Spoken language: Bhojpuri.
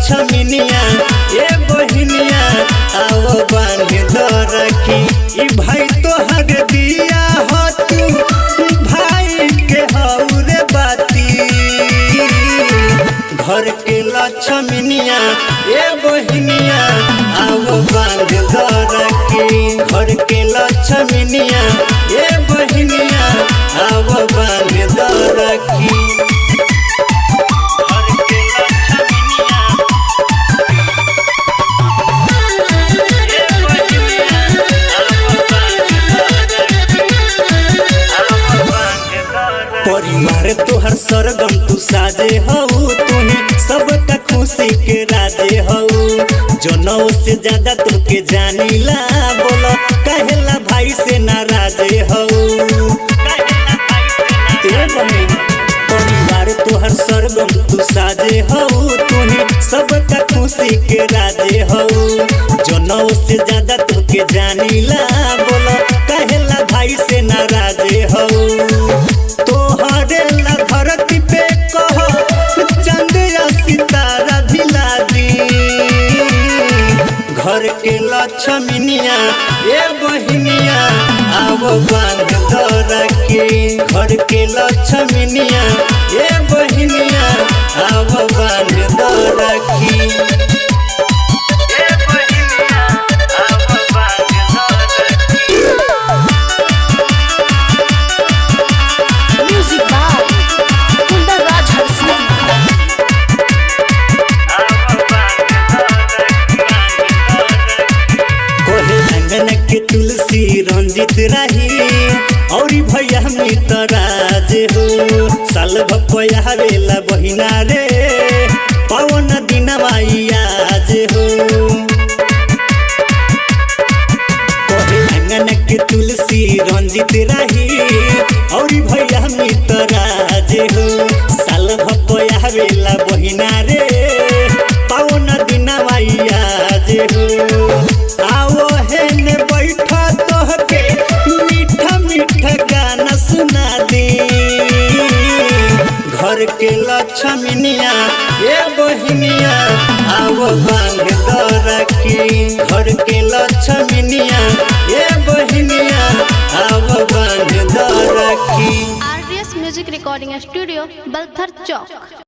लक्ष्मीनिया ए बहिनिया आओ बांध दो रखी। ई भाई तोहर दिया हो तू भाई के हऊ रे बाती। घर के लक्ष्मीनिया ए बहिनिया आओ बांध दो रखी। घर के लक्ष्मीनिया ए बहिनिया आओ बांध दो रखी। परिवार तोहर सरगम तू साजे हऊ तुही सबका खुशी के राजे हऊ। जनऊ से ज्यादा तुके जानीला बोलो कहेला भाई से नाराजे हऊ। परिवार तोहर सरगम तू साजे हऊ तुही सबका खुशी के राजे हऊ। जनऊ से ज्यादा तुके जानीला बोलो कहेला भाई से नाराजे हऊ। तोहरे ला धरती पे कहो चंद या सितारा भिला दी। घर के लक्ष्मीनिया ए बहिनिया आओ बांध दो रखी। घर के लक्ष्मीनिया ए बहिनिया आओ बांध दो रखी। के तुलसी रंजित रही और भैया मितराज हो। साल भपया बेला बहिना रे पवन दिन आज हो। अंगन के तुलसी रंजित रही और भैया मितराज हो। साल भपया बेला बहिना रे पवन दिन आज हो। आओ हेने बैठा तोहके मीठा मीठा गाना सुना दी। घर के लक्ष्मीनिया ए बहिनिया आओ बांध दो रखी। घर के लक्ष्मीनिया ए बहिनिया आओ बांध दो रखी। RDS music recording studio Balthar चौक।